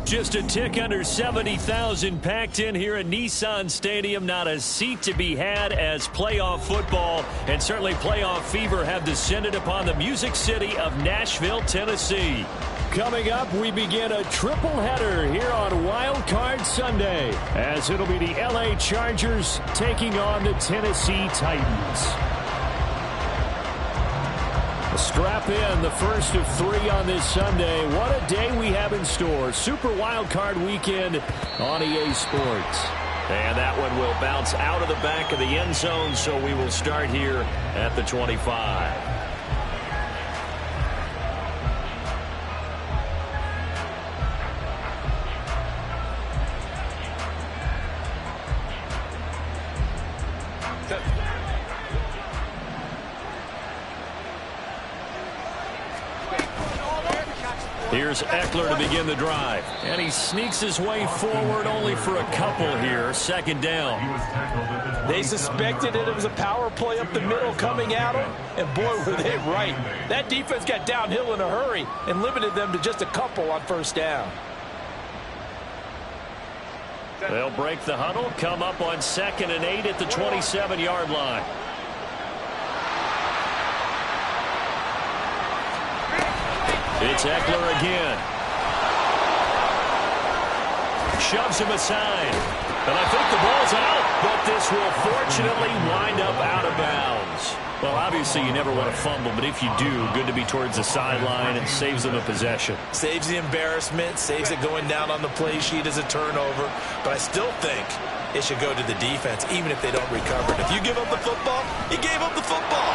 Just a tick under 70,000 packed in here at Nissan Stadium. Not a seat to be had as playoff football and certainly playoff fever have descended upon the Music City of Nashville, Tennessee. Coming up, we begin a triple header here on Wild Card Sunday, as it'll be the LA Chargers taking on the Tennessee Titans. Strap in, the first of 3 on this Sunday. What a day we have in store. Super Wild Card Weekend on EA Sports. And that one will bounce out of the back of the end zone, so we will start here at the 25. Here's Eckler to begin the drive. And he sneaks his way forward only for a couple here. Second down. They suspected it was a power play up the middle coming at them. And boy, were they right. That defense got downhill in a hurry and limited them to just a couple on first down. They'll break the huddle, come up on 2nd and 8 at the 27-yard line. It's Eckler again. Shoves him aside. And I think the ball's out, but this will fortunately wind up out of bounds. Well, obviously you never want to fumble, but if you do, good to be towards the sideline and saves them a possession. Saves the embarrassment, saves it going down on the play sheet as a turnover. But I still think it should go to the defense, even if they don't recover it. If you give up the football, you gave up the football.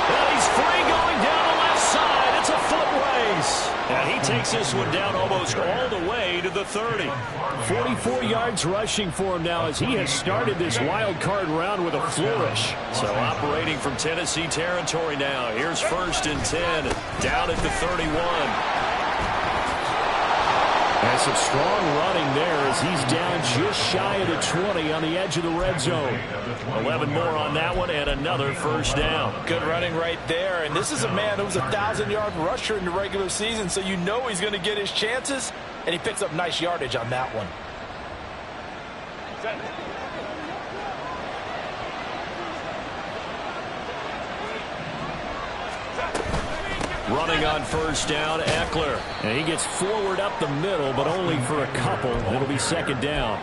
Well, he's free going down the left side. It's a foot race. And he takes this one down almost all the way to the 30. 44 yards rushing for him now as he has started this wild card round with a flourish. So operating from Tennessee territory now. Here's 1st and 10 down at the 31. And some strong running there as he's down just shy of the 20 on the edge of the red zone. 11 more on that one and another first down. Good running right there. And this is a man who was a 1,000-yard rusher in the regular season, so you know he's going to get his chances, and he picks up nice yardage on that one. Running on first down, Eckler. And he gets forward up the middle, but only for a couple. It'll be 2nd down.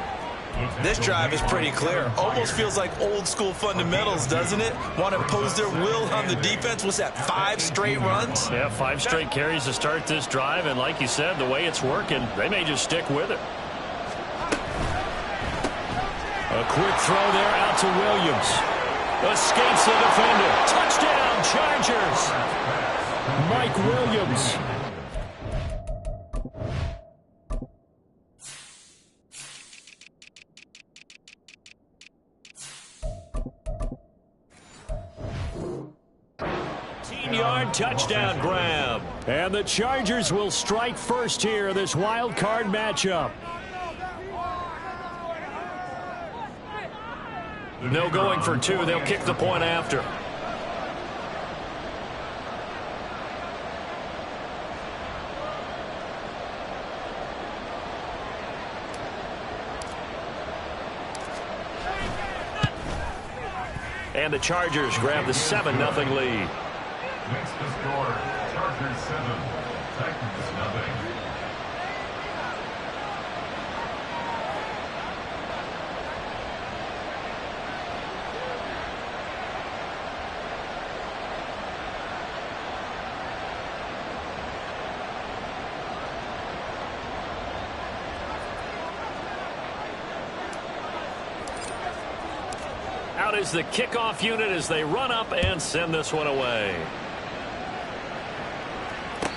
This drive is pretty clear. Almost feels like old school fundamentals, doesn't it? Want to impose their will on the defense. What's that, 5 straight runs? Yeah, 5 straight carries to start this drive. And like you said, the way it's working, they may just stick with it. A quick throw there out to Williams. Escapes the defender. Touchdown, Chargers. Mike Williams. Yard touchdown grab. And the Chargers will strike first here, this wild card matchup. No going for 2. They'll kick the point after. And the Chargers grab the 7-0 lead. Next to score, Chargers 7, Titans nothing. Out is the kickoff unit as they run up and send this one away.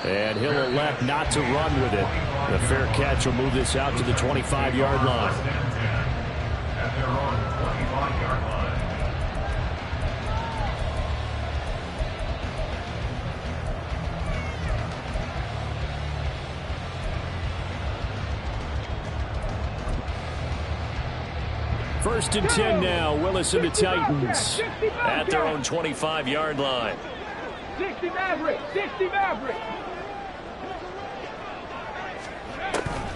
And he'll elect not to run with it. The fair catch will move this out to the 25-yard line. At their own 25-yard line. First and 10 now. Willis and the Titans at their own 25-yard line. 60 Maverick, 60 Maverick.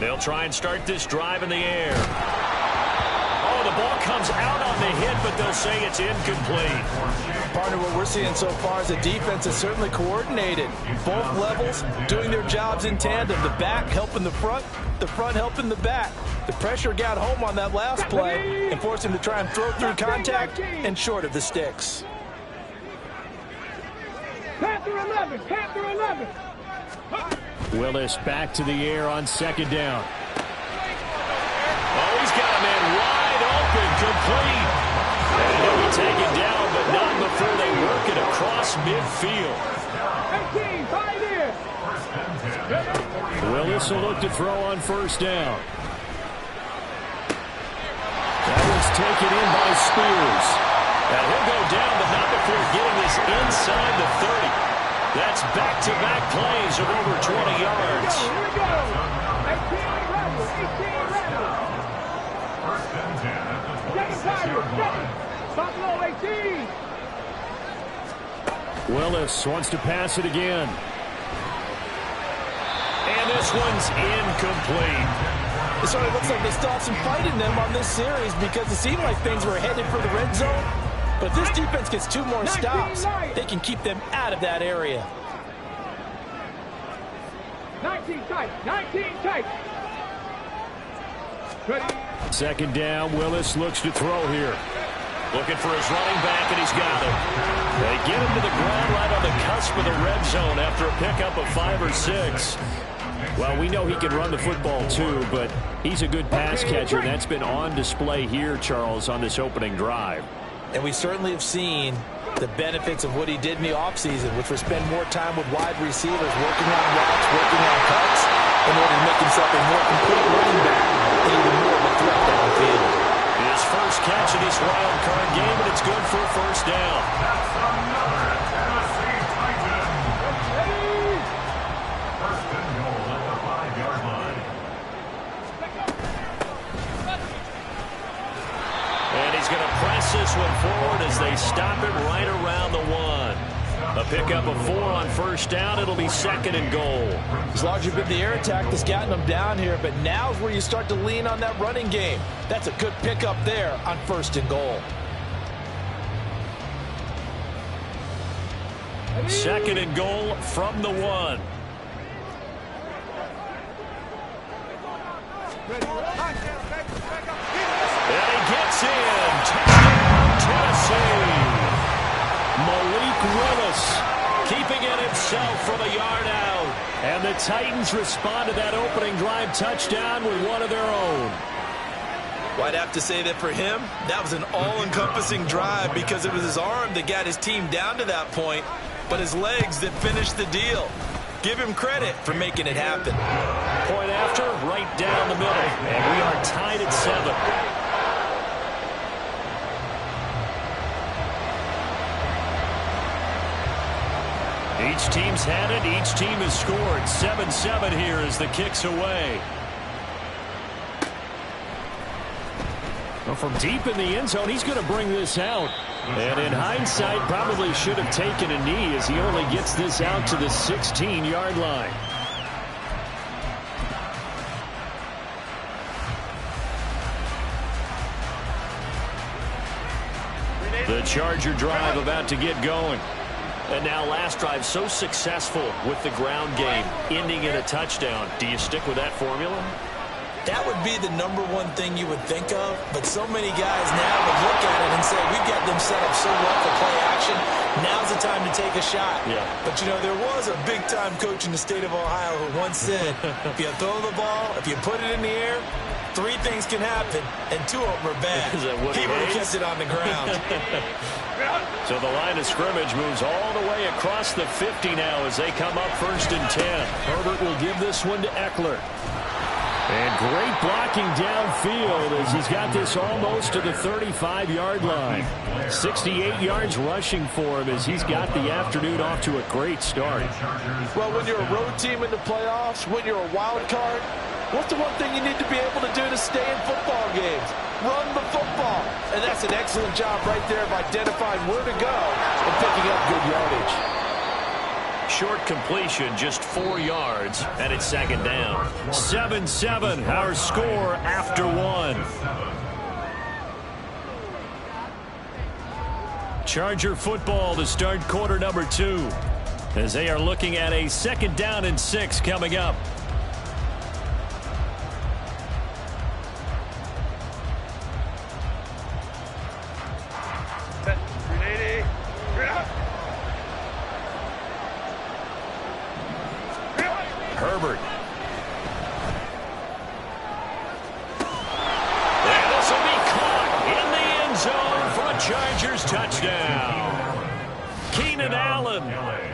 They'll try and start this drive in the air. Oh, the ball comes out on the hit, but they'll say it's incomplete. Partner, what we're seeing so far is the defense is certainly coordinated. Both levels doing their jobs in tandem. The back helping the front helping the back. The pressure got home on that last play and forced him to try and throw through contact and short of the sticks. Panther 11, Panther 11. Willis back to the air on second down. Oh, he's got a man wide open, complete. And he'll be taken down, but not before they work it across midfield. 18, right here. Willis will look to throw on first down. That was taken in by Spears. And he'll go down, but not before getting this inside the 30. That's back-to-back plays of over 20 yards. Here we go. 18 Rebel, 18 Rebel. First and 10 at the Second 26-yard line. Buffalo 18. Willis wants to pass it again. And this one's incomplete. It sort of looks like they still have some fight in them on this series because it seemed like things were headed for the red zone. But if this defense gets 2 more stops, they can keep them out of that area. 19 tight, 19 tight. Ready. Second down, Willis looks to throw here. Looking for his running back, and he's got it. They get him to the ground right on the cusp of the red zone after a pickup of 5 or 6. Well, we know he can run the football too, but he's a good pass catcher. That's been on display here, Charles, on this opening drive. And we certainly have seen the benefits of what he did in the offseason, which was spend more time with wide receivers, working on routes, working on cuts, in order to make himself a more complete running back and even more of a threat downfield. His first catch of this wild card game, and it's good for a first down. That's another Tennessee Titan. First and goal at the 5-yard line. And he's going to press this one forward as they stop it right around the 1. A pickup of 4 on first down. It'll be second and goal. It's largely been the air attack that's gotten them down here, but now's where you start to lean on that running game. That's a good pickup there on first and goal. Second and goal from the 1. And he gets in. Touchdown, Tennessee. Malik Willis keeping it himself from a yard out. And the Titans respond to that opening drive touchdown with one of their own. Well, I'd have to say that for him, that was an all-encompassing drive because it was his arm that got his team down to that point, but his legs that finished the deal. Give him credit for making it happen. Point after, right down the middle. And we are tied at 7. Each team's had it. Each team has scored. 7-7 here as the kick's away. Well, from deep in the end zone, he's going to bring this out. And in hindsight, probably should have taken a knee as he only gets this out to the 16-yard line. The Charger drive about to get going. And now last drive so successful with the ground game, ending in a touchdown. Do you stick with that formula? That would be the #1 thing you would think of, but so many guys now would look at it and say, we've got them set up so well for play action, now's the time to take a shot. Yeah. But, you know, there was a big-time coach in the state of Ohio who once said, if you throw the ball, if you put it in the air, three things can happen, and two of them are bad. He would have kept it on the ground. So the line of scrimmage moves all the way across the 50 now as they come up 1st and 10. Herbert will give this one to Eckler. And great blocking downfield as he's got this almost to the 35-yard line. 68 yards rushing for him as he's got the afternoon off to a great start. Well, when you're a road team in the playoffs, when you're a wild card, what's the one thing you need to be able to do to stay in football games? Run the football. And that's an excellent job right there of identifying where to go and picking up good yardage. Short completion, just 4 yards, and it's 2nd down. 7-7, our score after 1. Charger football to start quarter number 2 as they are looking at a 2nd down and 6 coming up. Herbert. And this will be caught in the end zone for a Chargers touchdown. Keenan Allen,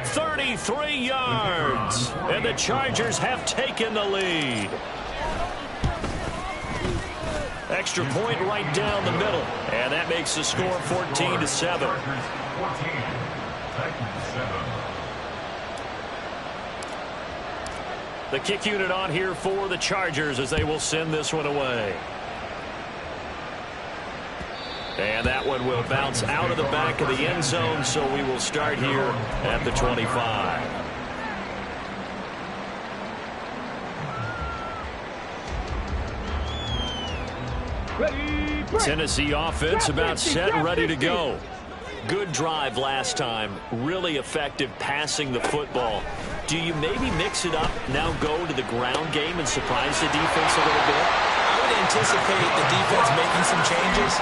33 yards. And the Chargers have taken the lead. Extra point right down the middle. And that makes the score 14-7. The kick unit on here for the Chargers as they will send this one away. And that one will bounce out of the back of the end zone, so we will start here at the 25. Tennessee offense about set and ready to go. Good drive last time. Really effective passing the football. Do you maybe mix it up, now go to the ground game and surprise the defense a little bit? I would anticipate the defense making some changes,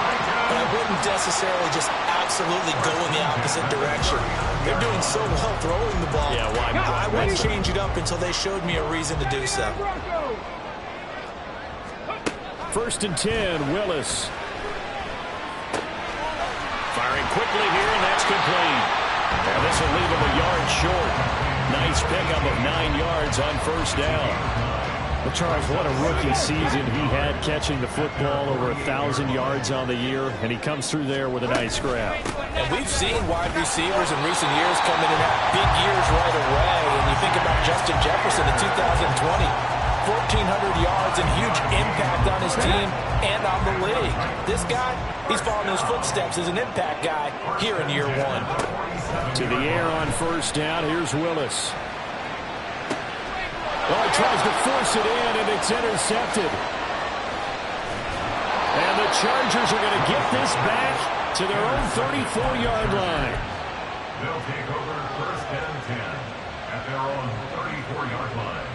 but I wouldn't necessarily just absolutely go in the opposite direction. They're doing so well throwing the ball. Yeah, why? I wouldn't change it up until they showed me a reason to do so. 1st and 10, Willis. Firing quickly here, and that's complete. And this will leave him a yard short. Nice pickup of 9 yards on 1st down. Well, Charles, what a rookie season he had catching the football, over 1,000 yards on the year, and he comes through there with a nice grab. And we've seen wide receivers in recent years come in and have big years right away. And you think about Justin Jefferson in 2020, 1,400 yards and huge impact on his team and on the league. This guy, he's following his footsteps as an impact guy here in year 1. To the air on 1st down. Here's Willis. Oh, he tries to force it in, and it's intercepted. And the Chargers are going to get this back to their own 34-yard line. They'll take over 1st and 10 at their own 34-yard line.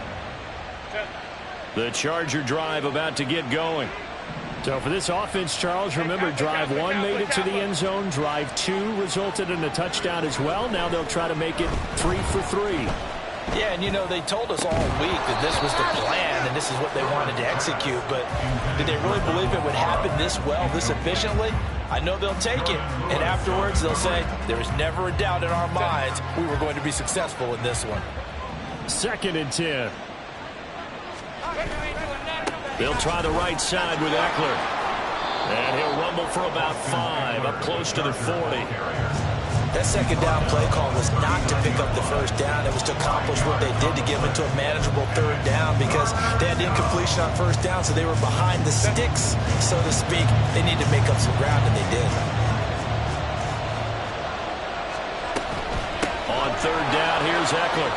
The Charger drive about to get going. So for this offense, Charles, remember, drive 1 made it to the end zone. Drive 2 resulted in a touchdown as well. Now they'll try to make it 3 for 3. Yeah, and you know, they told us all week that this was the plan and this is what they wanted to execute. But did they really believe it would happen this well, this efficiently? I know they'll take it. And afterwards, they'll say, there was never a doubt in our minds we were going to be successful in this one. 2nd and 10. They'll try the right side with Eckler. And he'll rumble for about 5, up close to the 40. That 2nd down play call was not to pick up the 1st down. It was to accomplish what they did to get them into a manageable 3rd down because they had incompletion on 1st down, so they were behind the sticks, so to speak. They needed to make up some ground, and they did. On 3rd down, here's Eckler.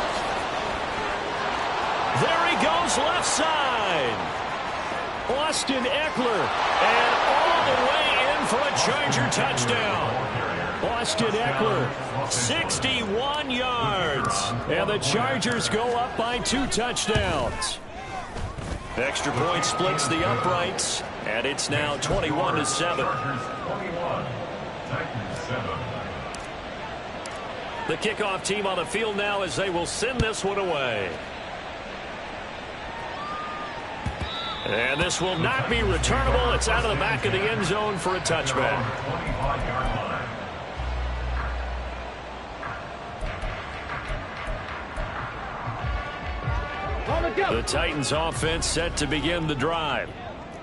There he goes, left side. Austin Eckler, and all the way in for a Charger touchdown. Austin Eckler, 61 yards, and the Chargers go up by 2 touchdowns. Extra point splits the uprights, and it's now 21-7. The kickoff team on the field now as they will send this one away. And this will not be returnable. It's out of the back of the end zone for a touchback. The Titans offense set to begin the drive.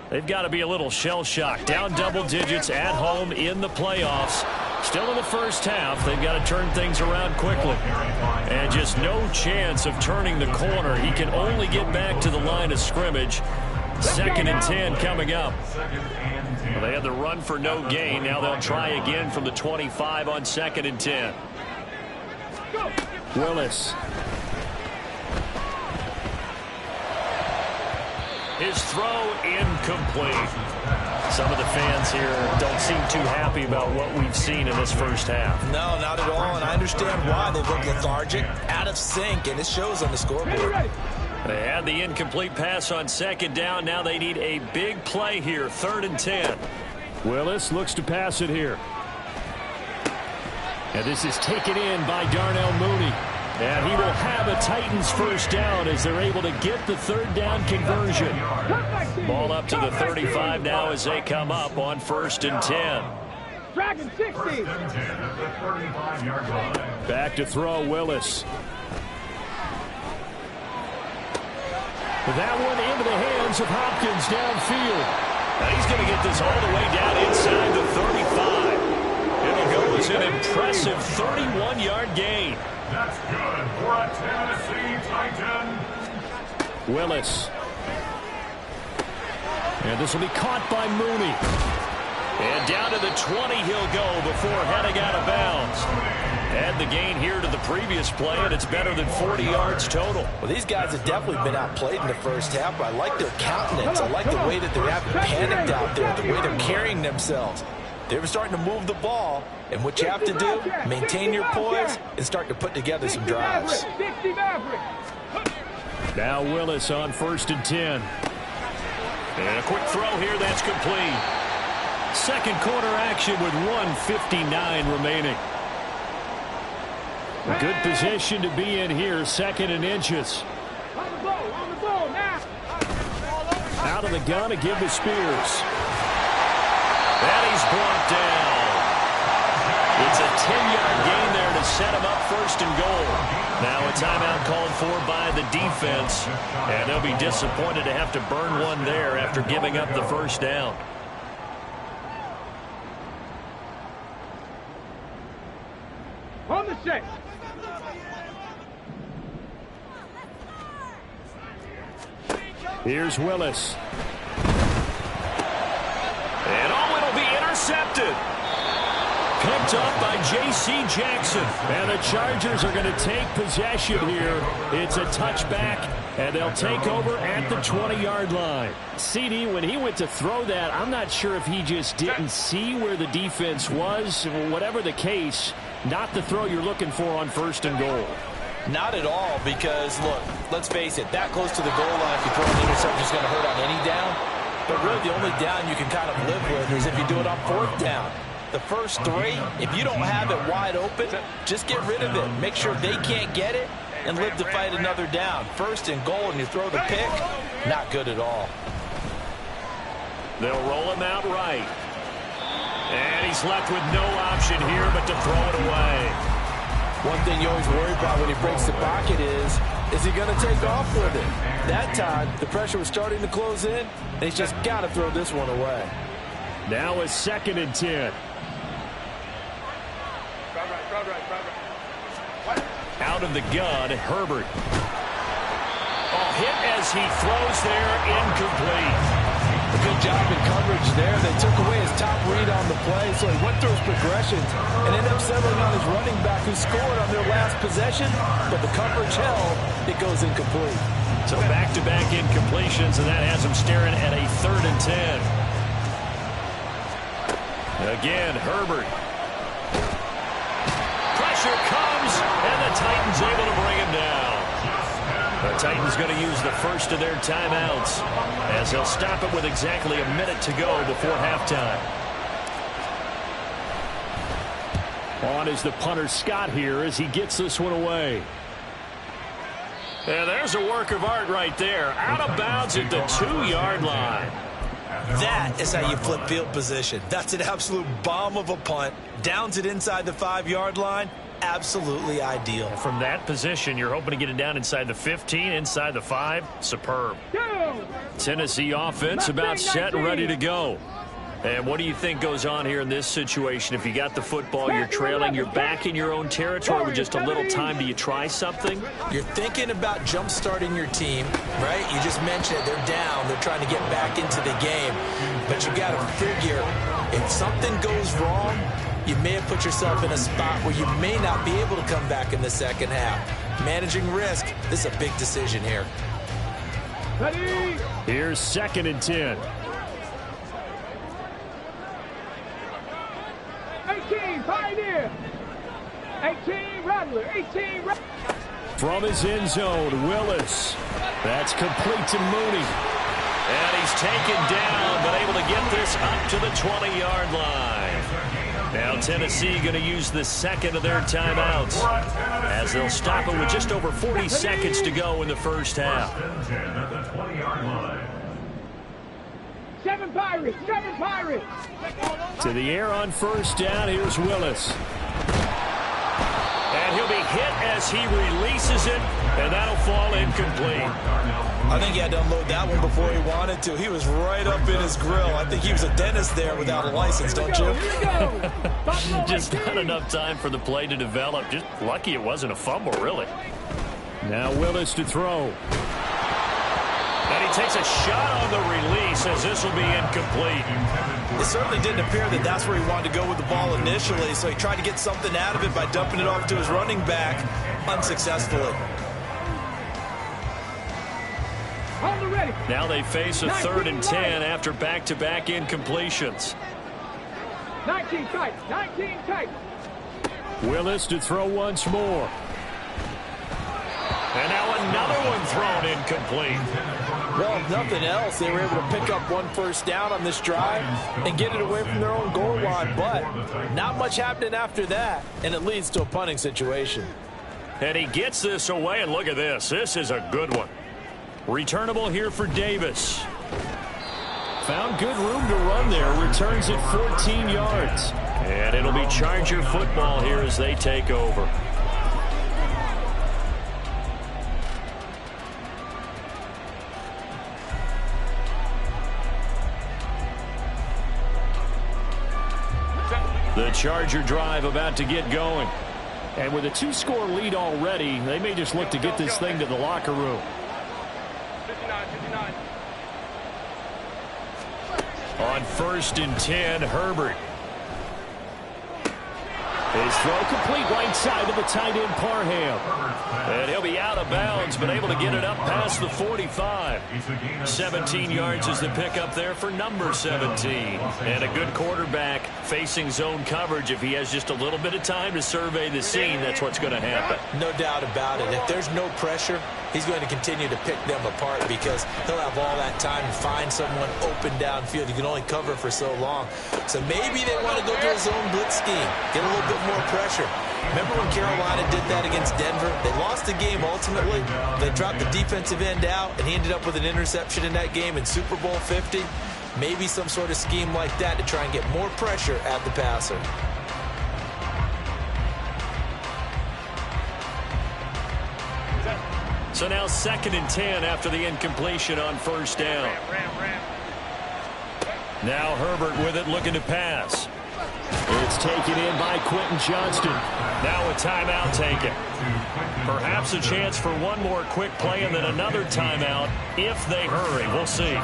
They've got to be a little shell-shocked. Down double digits at home in the playoffs. Still in the first half. They've got to turn things around quickly. And just no chance of turning the corner. He can only get back to the line of scrimmage. 2nd and 10 coming up. Well, they had the run for no gain. Now they'll try again from the 25 on 2nd and 10. Willis. His throw incomplete. Some of the fans here don't seem too happy about what we've seen in this first half. No, not at all, and I understand why. They look lethargic, out of sync, and it shows on the scoreboard. They had the incomplete pass on 2nd down. Now they need a big play here, 3rd and 10. Willis looks to pass it here. And this is taken in by Darnell Mooney. And he will have a Titans first down as they're able to get the 3rd down conversion. Ball up to the 35 now as they come up on 1st and 10. Dragon 60. Back to throw, Willis. That one into the hands of Hopkins downfield. Now he's going to get this all the way down inside the 35. It'll go as an impressive 31-yard gain. That's good for a Tennessee Titan. Willis. And this will be caught by Mooney. And down to the 20 he'll go before heading out of bounds. Add the gain here to the previous play, and it's better than 40 yards total. Well, these guys have definitely been outplayed in the first half, but I like their countenance. I like the way that they're having panicked out there, the way they're carrying themselves. They were starting to move the ball, and what you have to do, maintain your poise and start to put together some drives. Now Willis on 1st and 10. And a quick throw here, that's complete. 2nd quarter action with 1:59 remaining. A good position to be in here, 2nd and inches. On the ball now. Out of the gun to give to Spears. And he's brought down. It's a 10-yard gain there to set him up 1st and goal. Now a timeout called for by the defense. And they'll be disappointed to have to burn one there after giving up the 1st down. On the set. Here's Willis. And it'll be intercepted. Picked up by J.C. Jackson. And the Chargers are going to take possession here. It's a touchback, and they'll take over at the 20-yard line. CD, when he went to throw that, I'm not sure if he just didn't see where the defense was. Whatever the case, not the throw you're looking for on 1st and goal. Not at all, because, look, let's face it, that close to the goal line, if you throw an interception, is going to hurt on any down. But really, the only down you can kind of live with is if you do it on 4th down. The first 3, if you don't have it wide open, just get rid of it. Make sure they can't get it and live to fight another down. 1st and goal, and you throw the pick, not good at all. They'll roll him out right. And he's left with no option here but to throw it away. One thing you always worry about when he breaks the pocket is he going to take off with it? That time, the pressure was starting to close in, and he's just got to throw this one away. Now a 2nd and 10. Out of the gun, Herbert. Oh, hit as he throws there, incomplete. A good job in coverage there. They took away his top read on the play, so he went through his progressions and ended up settling on his running back who scored on their last possession, but the coverage held, it goes incomplete. So back-to-back incompletions, and that has him staring at a 3rd and 10. Again, Herbert. Pressure comes, and the Titans able to bring him down. The Titans going to use the first of their timeouts as they'll stop it with exactly a minute to go before halftime. On is the punter Scott here as he gets this one away. Yeah, there's a work of art right there. Out of bounds at the 2-yard line. That is how you flip field position. That's an absolute bomb of a punt. Downs it inside the 5-yard line. Absolutely ideal. From that position, you're hoping to get it down inside the 15, inside the 5. Superb. Tennessee offense about set and ready to go. And what do you think goes on here in this situation? If you got the football, you're trailing, you're back in your own territory with just a little time. Do you try something? You're thinking about jump-starting your team, right? You just mentioned it. They're down. They're trying to get back into the game. But you got to figure, if something goes wrong, you may have put yourself in a spot where you may not be able to come back in the second half. Managing risk, this is a big decision here. Ready? Here's 2nd and 10. 18, Pioneer. 18, Rattler. 18, Rattler. From his end zone, Willis. That's complete to Mooney. And he's taken down, but able to get this up to the 20-yard line. Now Tennessee going to use the second of their timeouts as they'll stop it with just over 40 seconds to go in the first half. 7 Pirates, 7 Pirates. To the air on first down, here's Willis. And he'll be hit as he releases it, and that'll fall incomplete. I think he had to unload that one before he wanted to. He was right up in his grill. I think he was a dentist there without a license, don't you? Just not enough time for the play to develop. Just lucky it wasn't a fumble, really. Now Willis to throw. And he takes a shot on the release as this will be incomplete. It certainly didn't appear that that's where he wanted to go with the ball initially, so he tried to get something out of it by dumping it off to his running back unsuccessfully. Now they face a 3rd and 10 after back-to-back incompletions. 19 tight, 19 tight. Willis to throw once more. And now another one thrown incomplete. Well, if nothing else, they were able to pick up 1 first down on this drive and get it away from their own goal line. But not much happening after that, and it leads to a punting situation. And he gets this away, and look at this. This is a good one. Returnable here for Davis. Found good room to run there. Returns it 14 yards. And it'll be Charger football here as they take over. The Charger drive about to get going. And with a 2-score lead already, they may just look to get this thing to the locker room. 59. On 1st and 10, Herbert. His throw complete right side of the tight end, Parham. And he'll be out of bounds, but able to get it up past the 45. 17 yards is the pickup there for number 17. And a good quarterback facing zone coverage. If he has just a little bit of time to survey the scene, that's what's going to happen. No doubt about it. If there's no pressure, he's going to continue to pick them apart because he'll have all that time to find someone open downfield. He can only cover for so long. So maybe they want to go to a zone blitz scheme, get a little bit more pressure. Remember when Carolina did that against Denver? They lost the game ultimately. They dropped the defensive end out, and he ended up with an interception in that game in Super Bowl 50. Maybe some sort of scheme like that to try and get more pressure at the passer. So now 2nd and 10 after the incompletion on first down. Now Herbert with it, looking to pass. It's taken in by Quentin Johnston. Now a timeout taken. Perhaps a chance for one more quick play and then another timeout if they hurry. We'll see.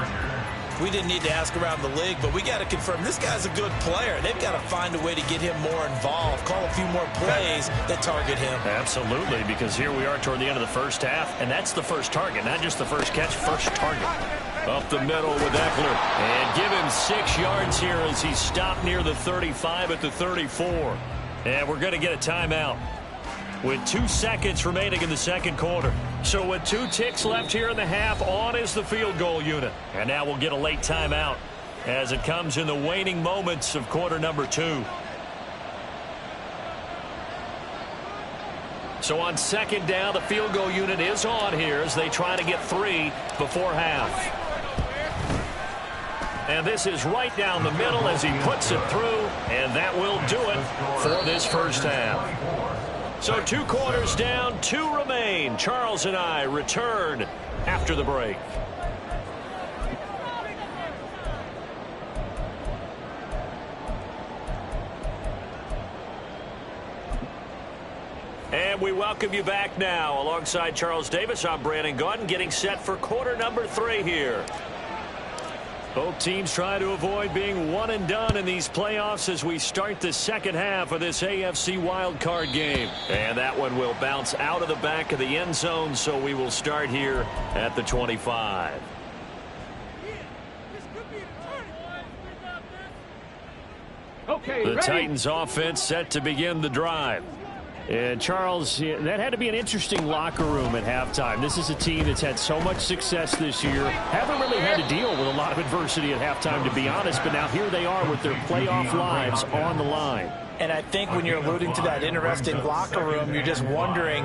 We didn't need to ask around the league, but we got to confirm this guy's a good player. They've got to find a way to get him more involved, call a few more plays that target him. Absolutely, because here we are toward the end of the first half, and that's the first target, not just the first catch, first target. Up the middle with Eckler, and give him 6 yards here as he's stopped near the 35 at the 34. And we're going to get a timeout with 2 seconds remaining in the second quarter. So with 2 ticks left here in the half, on is the field goal unit. And now we'll get a late timeout as it comes in the waning moments of quarter number 2. So on second down, the field goal unit is on here as they try to get 3 before half. And this is right down the middle as he puts it through, and that will do it for this first half. So 2 quarters down, 2 remain. Charles and I return after the break. And we welcome you back now. Alongside Charles Davis, I'm Brandon Gaudin, getting set for quarter number 3 here. Both teams try to avoid being one and done in these playoffs as we start the second half of this AFC wildcard game. And that one will bounce out of the back of the end zone, so we will start here at the 25. Okay, The ready? Titans offense set to begin the drive. And Charles, that had to be an interesting locker room at halftime. This is a team that's had so much success this year. Haven't really had to deal with a lot of adversity at halftime, to be honest. But now here they are with their playoff lives on the line. And I think when you're alluding to that interesting locker room, you're just wondering,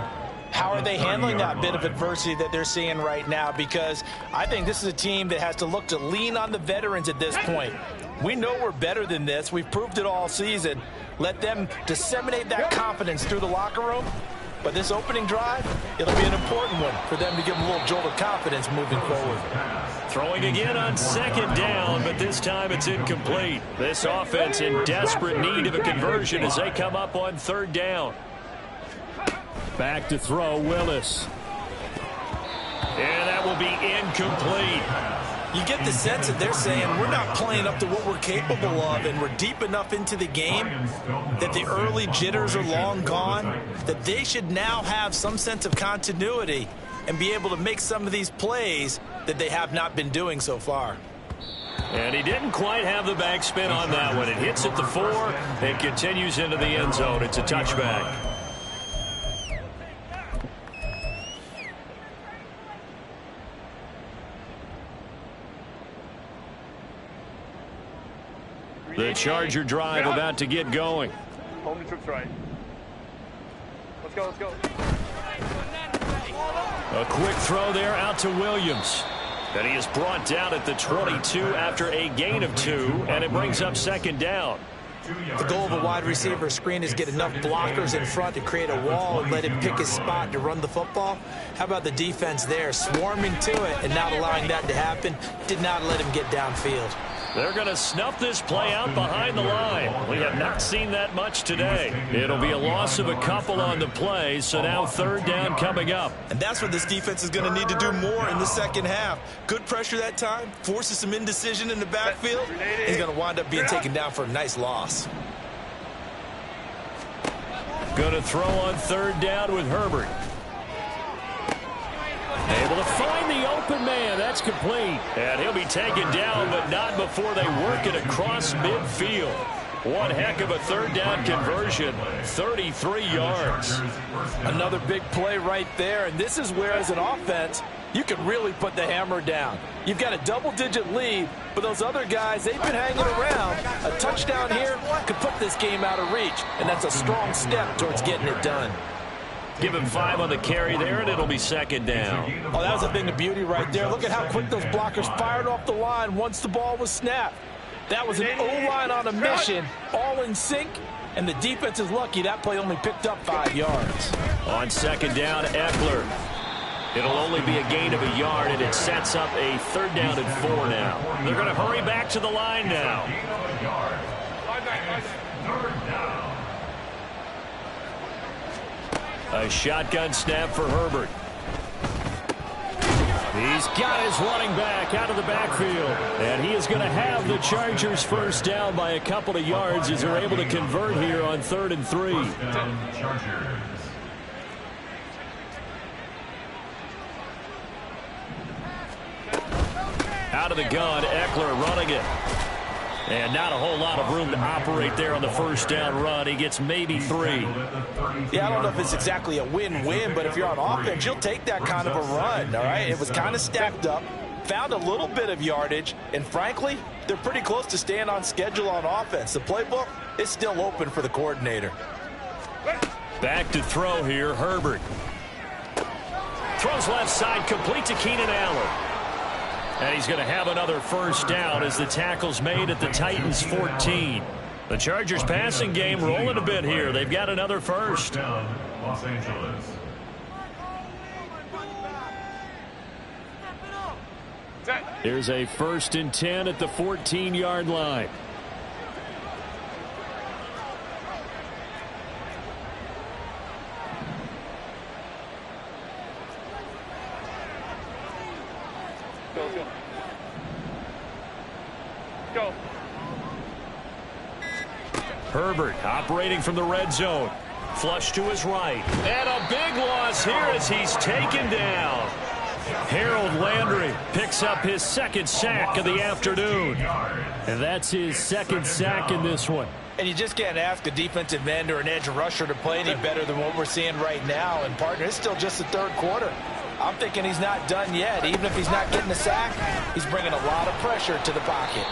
how are they handling that bit of adversity that they're seeing right now? Because I think this is a team that has to look to lean on the veterans at this point. We know we're better than this. We've proved it all season. Let them disseminate that confidence through the locker room. But this opening drive, it'll be an important one for them to give them a little jolt of confidence moving forward. Throwing again on second down, but this time it's incomplete. This offense in desperate need of a conversion as they come up on third down. Back to throw, Willis. And that will be incomplete. You get the sense that they're saying we're not playing up to what we're capable of, and we're deep enough into the game that the early jitters are long gone, that they should now have some sense of continuity and be able to make some of these plays that they have not been doing so far. And he didn't quite have the backspin on that one. It hits at the 4 and continues into the end zone. It's a touchback. The Charger drive about to get going. Home to troops right. Let's go, let's go. A quick throw there out to Williams. And he is brought down at the 22 after a gain of 2, and it brings up second down. The goal of a wide receiver screen is get enough blockers in front to create a wall and let him pick his spot to run the football. How about the defense there, swarming to it and not allowing that to happen? Did not let him get downfield. They're going to snuff this play out behind the line. We have not seen that much today. It'll be a loss of a couple on the play, so now third down coming up. And that's what this defense is going to need to do more in the second half. Good pressure that time, forces some indecision in the backfield. He's going to wind up being taken down for a nice loss. Going to throw on third down with Herbert. Able to find the open man. That's complete. And he'll be taken down, but not before they work it across midfield. One heck of a third down conversion. 33 yards. Another big play right there. And this is where, as an offense, you can really put the hammer down. You've got a double-digit lead, but those other guys, they've been hanging around. A touchdown here could put this game out of reach, and that's a strong step towards getting it done. Give him 5 on the carry there, and it'll be second down. Oh, that was a thing of beauty right there. Look at how quick those blockers fired off the line once the ball was snapped. That was an O-line on a mission, all in sync, and the defense is lucky that play only picked up 5 yards. On second down, Eckler. It'll only be a gain of a yard, and it sets up a third down and 4 now. They're going to hurry back to the line now. A shotgun snap for Herbert. He's got his running back out of the backfield. And he is going to have the Chargers first down by a couple of yards as they're able to convert here on 3rd and 3. Out of the gun, Eckler running it. And not a whole lot of room to operate there on the first down run. He gets maybe 3. Yeah, I don't know if it's exactly a win-win, but if you're on offense, you'll take that kind of a run, all right? It was kind of stacked up, found a little bit of yardage, and frankly, they're pretty close to staying on schedule on offense. The playbook is still open for the coordinator. Back to throw here, Herbert. Throws left side, complete to Keenan Allen. And he's going to have another first down as the tackle's made at the Titans' 14. The Chargers passing game rolling a bit here. They've got another first. Down, Los Angeles. Here's a 1st and 10 at the 14-yard line. Go. Herbert operating from the red zone. Flush to his right. And a big loss here as he's taken down. Harold Landry picks up his 2nd sack of the afternoon. And that's his 2nd sack in this one. And you just can't ask a defensive end or an edge rusher to play any better than what we're seeing right now. And, partner, it's still just the 3rd quarter. I'm thinking he's not done yet. Even if he's not getting a sack, he's bringing a lot of pressure to the pocket.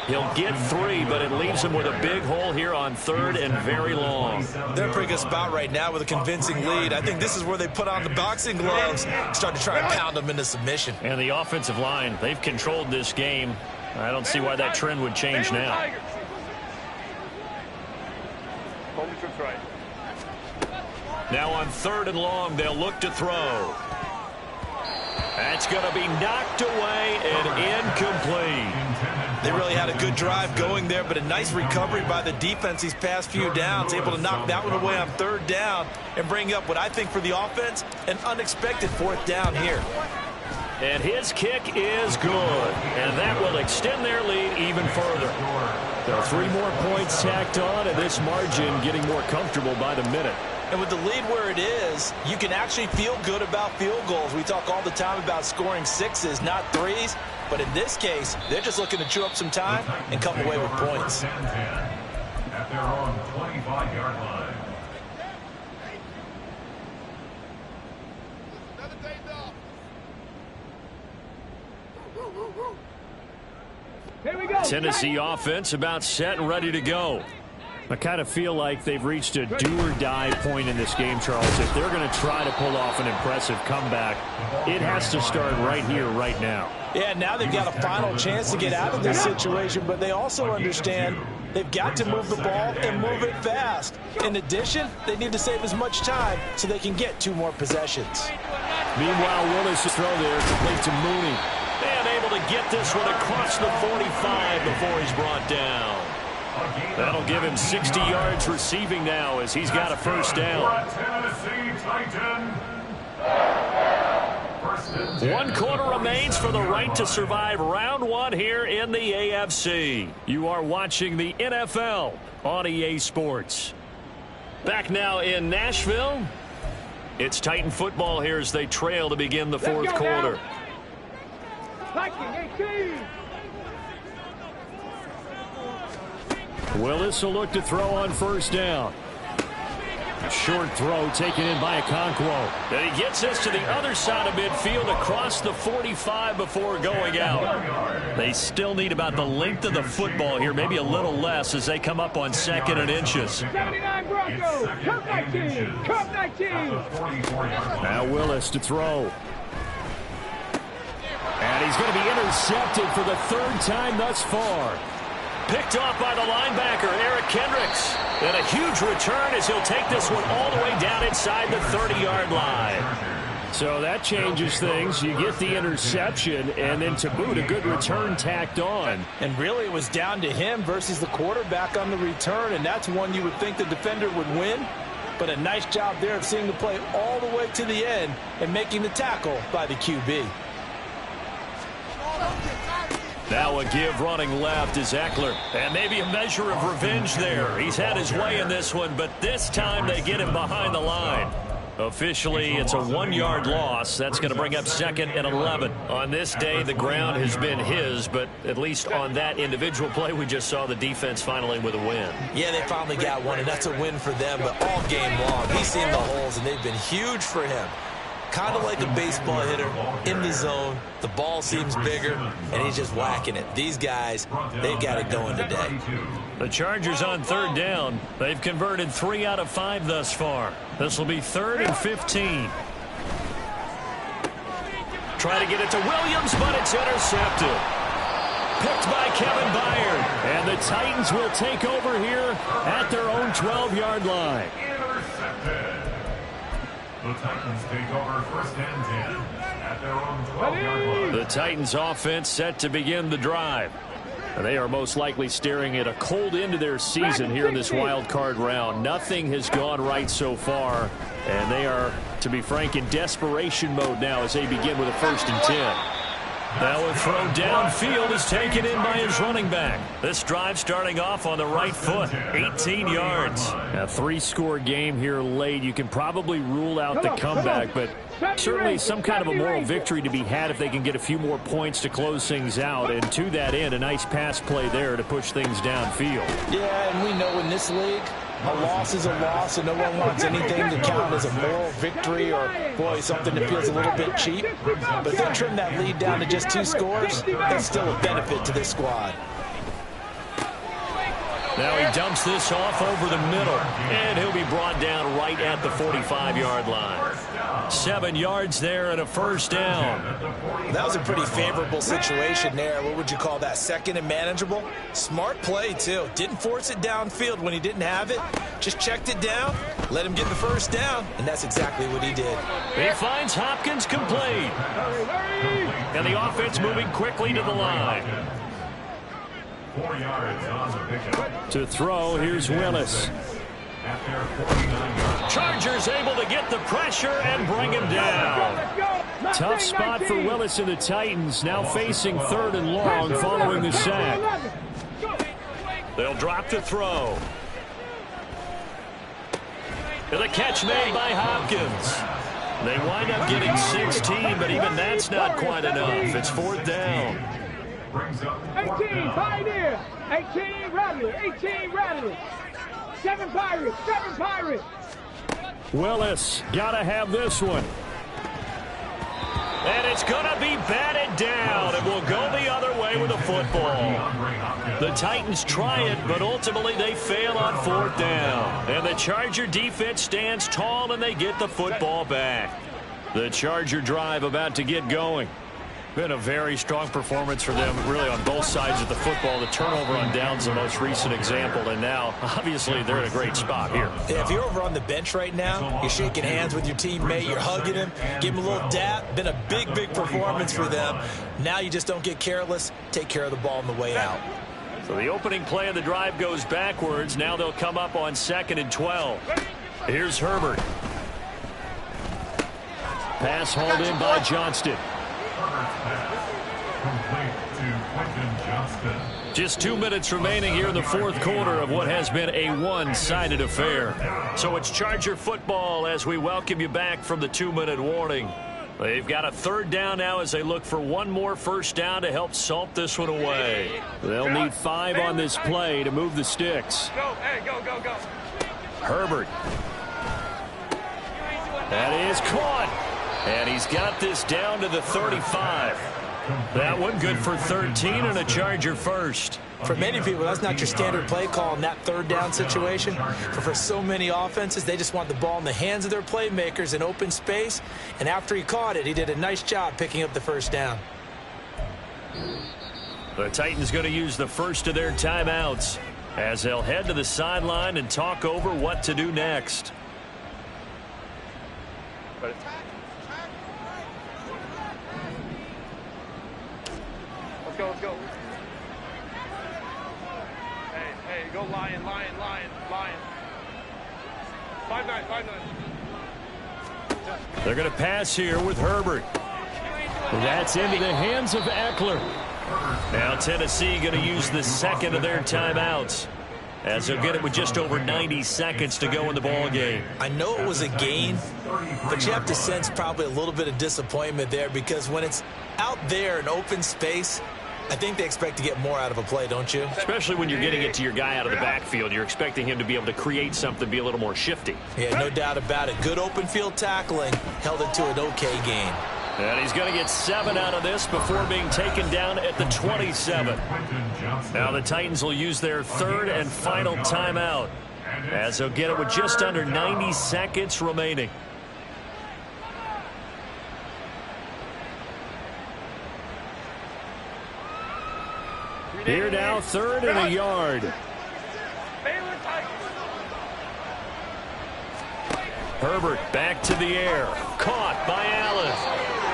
He'll get 3, but it leaves him with a big hole here on 3rd and very long. They're in a pretty good spot right now with a convincing lead. I think this is where they put on the boxing gloves, start to try and pound them into submission. And the offensive line, they've controlled this game. I don't see why that trend would change now. Now on 3rd and long, they'll look to throw. That's going to be knocked away and incomplete. They really had a good drive going there, but a nice recovery by the defense these past few downs, able to knock that one away on 3rd down and bring up what I think for the offense, an unexpected 4th down here. And his kick is good, and that will extend their lead even further. There are 3 more points tacked on, and this margin getting more comfortable by the minute. And with the lead where it is, you can actually feel good about field goals. We talk all the time about scoring 6s, not 3s. But in this case, they're just looking to chew up some time and come away with points. At their own 25-yard line. Here we go. Tennessee offense about set and ready to go. I kind of feel like they've reached a do-or-die point in this game, Charles. If they're going to try to pull off an impressive comeback, it has to start right here, right now. Yeah, now they've got a final chance to get out of this situation, but they also understand they've got to move the ball and move it fast. In addition, they need to save as much time so they can get 2 more possessions. Meanwhile, Willis' throw there complete to Mooney. And able to get this one across the 45 before he's brought down. That'll give him 60 yards receiving now as he's got a first down. 1 quarter remains for the right to survive round 1 here in the AFC. You are watching the NFL on EA Sports. Back now in Nashville. It's Titan football here as they trail to begin the 4th quarter. Viking 18. Willis will look to throw on 1st down. A short throw taken in by Okonkwo. And he gets this to the other side of midfield across the 45 before going out. They still need about the length of the football here, maybe a little less as they come up on 2nd and inches. 79 Broncos. Cup 19. Cup 19. Now Willis to throw. And he's going to be intercepted for the 3rd time thus far. Picked off by the linebacker, Eric Kendricks. And a huge return as he'll take this one all the way down inside the 30-yard line. So that changes things. You get the interception, and then to boot, a good return tacked on. And really it was down to him versus the quarterback on the return, and that's one you would think the defender would win. But a nice job there of seeing the play all the way to the end and making the tackle by the QB. Now a give running left is Eckler. And maybe a measure of revenge there. He's had his way in this one, but this time they get him behind the line. Officially, it's a 1-yard loss. That's going to bring up 2nd and 11. On this day, the ground has been his, but at least on that individual play, we just saw the defense finally with a win. Yeah, they finally got one, and that's a win for them, but all game long, he's seen the holes, and they've been huge for him. Kind of like a baseball hitter in the zone. The ball seems bigger, and he's just whacking it. These guys, they've got it going today. The Chargers on third down. They've converted 3 out of 5 thus far. This will be 3rd and 15. Try to get it to Williams, but it's intercepted. Picked by Kevin Byard. And the Titans will take over here at their own 12-yard line. Intercepted. The Titans take over 1st and 10 at their own 12-yard line. The Titans offense set to begin the drive. And they are most likely staring at a cold end of their season here in this wild card round. Nothing has gone right so far. And they are, to be frank, in desperation mode now as they begin with a 1st and 10. Now a throw downfield is taken in by his running back. This drive starting off on the right foot, 18 yards. A 3-score game here late. You can probably rule out the comeback, but certainly some kind of a moral victory to be had if they can get a few more points to close things out. And to that end, a nice pass play there to push things downfield. Yeah, and we know in this league, a loss is a loss, and no one wants anything to count as a moral victory or, boy, something that feels a little bit cheap. But they trim that lead down to just 2 scores. That's still a benefit to this squad. Now he dumps this off over the middle, and he'll be brought down right at the 45-yard line. 7 yards there and a 1st down. That was a pretty favorable situation there. What would you call that? 2nd and manageable? Smart play, too. Didn't force it downfield when he didn't have it. Just checked it down, let him get the 1st down, and that's exactly what he did. He finds Hopkins complete. And the offense moving quickly to the line. 4 yards on the pickup. To throw, here's Willis. At their 49-yard. Chargers able to get the pressure and bring him down. Tough spot for Willis and the Titans, now facing 3rd and long following the sack. They'll drop the throw. And the catch made by Hopkins. They wind up getting 16, but even that's not quite enough. It's 4th down. Brings up 18, Pioneer. 18, Rattler. 18, Rattler. 7 Pirates. 7 Pirates. Willis, gotta have this one. And it's gonna be batted down, and will go the other way with the football. The Titans try it, but ultimately they fail on 4th down. And the Charger defense stands tall, and they get the football back. The Charger drive about to get going. Been a very strong performance for them, really, on both sides of the football. The turnover on downs the most recent example, and now, obviously, they're in a great spot here. Yeah, if you're over on the bench right now, you're shaking hands with your teammate, you're hugging him, give him a little dap. Been a big, big performance for them. Now you just don't get careless. Take care of the ball on the way out. So the opening play of the drive goes backwards. Now they'll come up on 2nd and 12. Here's Herbert. Pass hauled in by Johnston. complete to Quentin Johnston. Just 2 minutes remaining here in the 4th quarter of what has been a one-sided affair. So it's Charger football as we welcome you back from the 2-minute warning. They've got a 3rd down now as they look for one more 1st down to help salt this one away. They'll need 5 on this play to move the sticks. Go, hey, go, go, go. Herbert. That is caught. And he's got this down to the 35. That one good for 13 and a Charger first. For many people, that's not your standard play call in that 3rd down situation. But for so many offenses, they just want the ball in the hands of their playmakers in open space. And after he caught it, he did a nice job picking up the 1st down. The Titans going to use the first of their timeouts as they'll head to the sideline and talk over what to do next. Let's go, let's go. Hey, go Lion. 5-9, 5-9. They're going to pass here with Herbert. That's into the hands of Eckler. Now Tennessee going to use the 2nd of their timeouts as they'll get it with just over 90 seconds to go in the ball game. I know it was a gain, but you have to sense probably a little bit of disappointment there because when it's out there in open space, I think they expect to get more out of a play, don't you? Especially when you're getting it to your guy out of the backfield. You're expecting him to be able to create something, be a little more shifty. Yeah, no doubt about it. Good open field tackling. Held it to an okay gain. And he's going to get 7 out of this before being taken down at the 27. Now the Titans will use their third and final timeout, as they'll get it with just under 90 seconds remaining. Here now, 3rd and a yard. Herbert back to the air. Caught by Allen.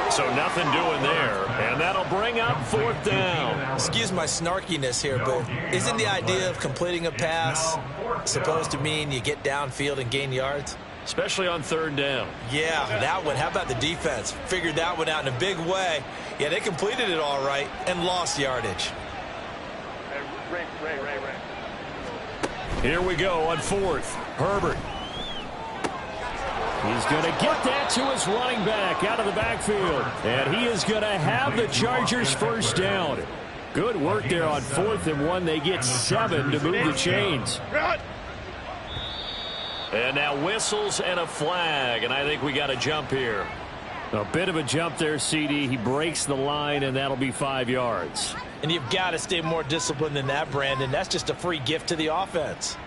So nothing doing there. And that'll bring up 4th down. Excuse my snarkiness here, but isn't the idea of completing a pass supposed to mean you get downfield and gain yards? Especially on 3rd down. Yeah, that one. How about the defense? Figured that one out in a big way. Yeah, they completed it all right and lost yardage. Here we go on 4th. Herbert. He's going to get that to his running back out of the backfield. And he is going to have the Chargers first down. Good work there on 4th and 1. They get 7 to move the chains. And now whistles and a flag. And I think we got a jump here. A bit of a jump there, CD. He breaks the line, and that'll be 5 yards. And you've got to stay more disciplined than that, Brandon. That's just a free gift to the offense.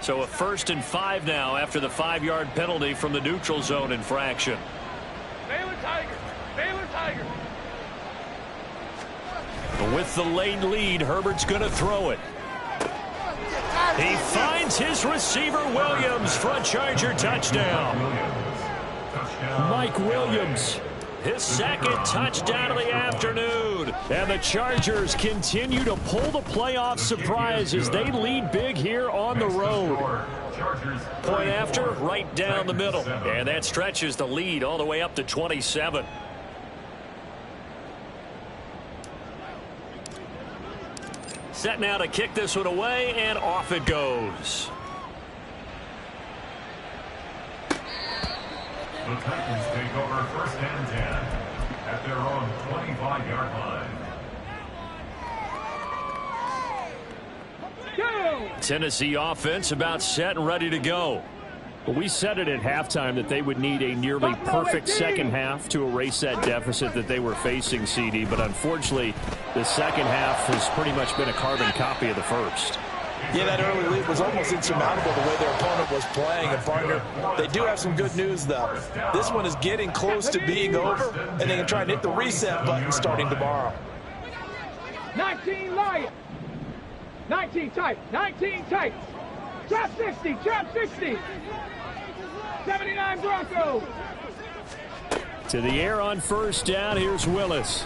So a 1st and 5 now after the 5-yard penalty from the neutral zone infraction. Baylor Tiger. Baylor Tiger. With the late lead, Herbert's going to throw it. He finds his receiver, Williams, for a Charger touchdown. Mike Williams, his 2nd touchdown of the afternoon. And the Chargers continue to pull the playoff surprise as they lead big here on the road. Point after, right down the middle. And that stretches the lead all the way up to 27. Set now to kick this one away, and off it goes. The Titans take over 1st and 10 at their own 25-yard line. Tennessee offense about set and ready to go. Well, we said it at halftime that they would need a nearly perfect second half to erase that deficit that they were facing, CD. But unfortunately, the second half has pretty much been a carbon copy of the first. Yeah, that early lead was almost insurmountable the way their opponent was playing. And, partner, they do have some good news, though. This one is getting close to being over, and they can try and hit the reset button starting tomorrow. 19 Lions. 19 tight. 19 tight. Trap 60. Trap 60. 79 Broncos. To the air on 1st down. Here's Willis.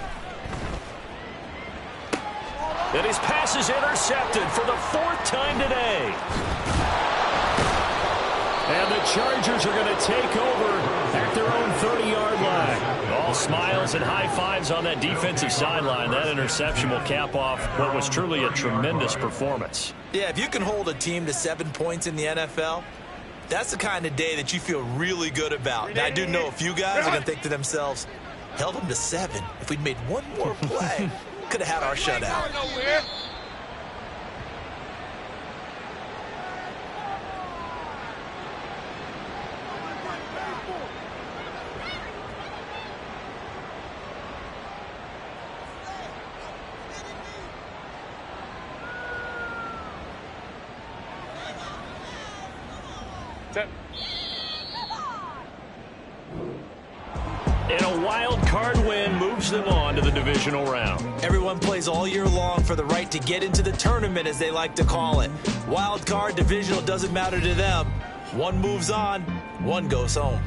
And his pass is intercepted for the 4th time today. And the Chargers are going to take over at their own 30-yard line. All smiles and high fives on that defensive sideline. That interception will cap off what was truly a tremendous performance. Yeah, if you can hold a team to 7 points in the NFL, that's the kind of day that you feel really good about. Now, I do know a few guys are going to think to themselves, held them to 7. If we'd made one more play, could have had our shutout. And a wild card win moves them on to the divisional round. Everyone plays all year long for the right to get into the tournament, as they like to call it. Wild card, divisional, doesn't matter to them. One moves on, one goes home.